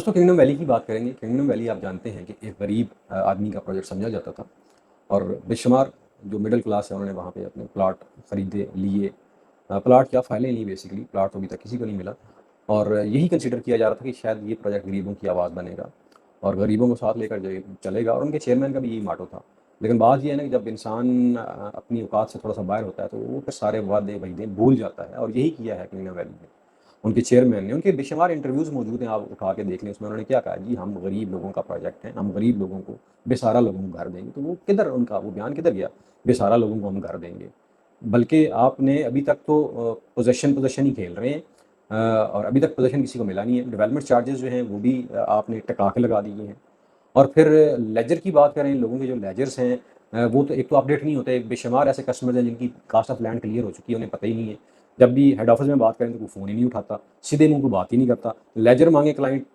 दोस्तों kingdom valley की बात करेंगे। किंगडम वैली आप जानते हैं कि एक गरीब आदमी का प्रोजेक्ट समझा जाता था और बेशुमार जो मिडिल क्लास है उन्होंने वहाँ पे अपने प्लाट खरीदे लिए। प्लाट क्या फाइलें ली, बेसिकली प्लाट तो अभी तक किसी को नहीं मिला और यही कंसिडर किया जा रहा था कि शायद ये प्रोजेक्ट गरीबों की आवाज़ बनेगा और गरीबों को साथ लेकर चलेगा और उनके चेयरमैन का भी यही माटो था। लेकिन बात ये है ना कि जब इंसान अपनी औकात से थोड़ा सा बाहर होता है तो वो फिर सारे वादे वहीदे भूल जाता है और यही किया है किंगडम वैली ने। उनके चेयरमैन ने, उनके बेशुमार इंटरव्यूज़ मौजूद हैं, आप उठा के देख लें, उसमें उन्होंने क्या कहा जी हम गरीब लोगों का प्रोजेक्ट है, हम गरीब लोगों को, बेसहारा लोगों को घर देंगे। तो वो किधर, उनका वो बयान किधर गया, बेसहारा लोगों को हम घर देंगे। बल्कि आपने अभी तक तो पोजेशन पोजेशन ही खेल रहे हैं और अभी तक पोजेशन किसी को मिला नहीं है। डेवलपमेंट चार्जेस जो हैं वो भी आपने टका के लगा दिए हैं। और फिर लेजर की बात करें, लोगों के जो लेजर्स हैं वो तो एक तो अपडेट नहीं होते। बेशुमार ऐसे कस्टमर्स हैं जिनकी कास्ट ऑफ लैंड क्लियर हो चुकी है, उन्हें पता ही नहीं है। जब भी हेड ऑफिस में बात करें तो वो फ़ोन ही नहीं उठाता, सीधे मुंह को बात ही नहीं करता। लेजर मांगे क्लाइंट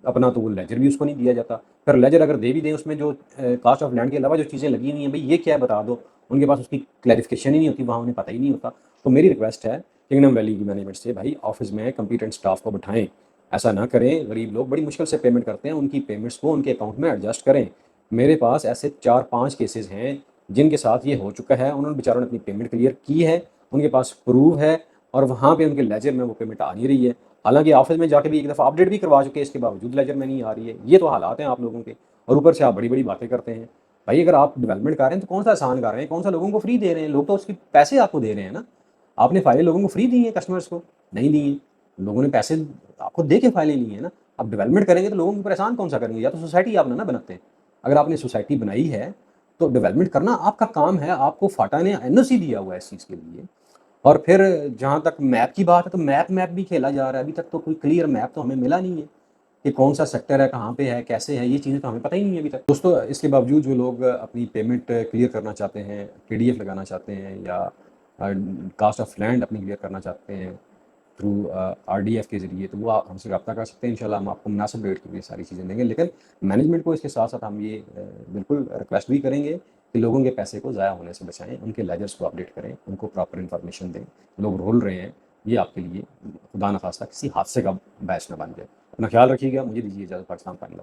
अपना तो वो लेजर भी उसको नहीं दिया जाता। फिर लेजर अगर दे भी दें उसमें जो कास्ट ऑफ लैंड के अलावा जो चीज़ें लगी हुई हैं, भाई ये क्या है बता दो, उनके पास उसकी क्लैरिफिकेशन ही नहीं होती, वहाँ उन्हें पता ही नहीं होता। तो मेरी रिक्वेस्ट है किंगडम वैली की मैनेजमेंट से, भाई ऑफिस में कंपिटेंट स्टाफ को बिठाएं। ऐसा ना करें, गरीब लोग बड़ी मुश्किल से पेमेंट करते हैं, उनकी पेमेंट्स को उनके अकाउंट में एडजस्ट करें। मेरे पास ऐसे 4-5 केसेस हैं जिनके साथ ये हो चुका है, उन्होंने बेचारों ने अपनी पेमेंट क्लियर की है, उनके पास प्रूफ है और वहाँ पे उनके लेजर में वो पेमेंट आ नहीं रही है। हालांकि ऑफिस में जाके भी एक दफ़ा अपडेट भी करवा चुके हैं, इसके बावजूद लेजर में नहीं आ रही है। ये तो हालात हैं आप लोगों के, और ऊपर से आप बड़ी बड़ी बातें करते हैं। भाई अगर आप डेवलपमेंट कर रहे हैं तो कौन सा आसान कर रहे हैं, कौन सा लोगों को फ्री दे रहे हैं? लोग तो उसके पैसे आपको दे रहे हैं ना। आपने फाइलें लोगों को फ्री दी हैं, कस्टमर्स को नहीं दी हैं। लोगों ने पैसे आपको दे के फाइलें ली हैं ना। आप डेवलपमेंट करेंगे तो लोगों को परेशान कौन सा करेंगे? या तो सोसाइटी आप ना बनाते हैं। अगर आपने सोसाइटी बनाई है तो डेवलपमेंट करना आपका काम है। आपको फाटा ने एनओसी दिया हुआ है इस चीज़ के लिए। और फिर जहाँ तक मैप की बात है तो मैप भी खेला जा रहा है। अभी तक तो कोई क्लियर मैप तो हमें मिला नहीं है कि कौन सा सेक्टर है, कहाँ पे है, कैसे है, ये चीज़ें तो हमें पता ही नहीं है अभी तक। दोस्तों इसके बावजूद जो लोग अपनी पेमेंट क्लियर करना चाहते हैं, पीडीएफ लगाना चाहते हैं या कास्ट ऑफ लैंड अपनी क्लियर करना चाहते हैं थ्रू आरडीएफ के ज़रिए, तो वो आप हमसे रब्ता कर सकते हैं। इंशाल्लाह हम आपको मुनासिब रेट के लिए सारी चीज़ें देंगे। लेकिन मैनेजमेंट को इसके साथ साथ हम ये बिल्कुल रिक्वेस्ट भी करेंगे कि लोगों के पैसे को ज़ाया होने से बचाएं, उनके लेजर्स को अपडेट करें, उनको प्रॉपर इन्फॉर्मेशन दें। लोग रोल रहे हैं, ये आपके लिए खुदा न खास्ता किसी हादसे का बैच ना बन जाए। अपना ख्याल रखिएगा। मुझे दीजिए इजाज़त। पाकिस्तान फाइनल।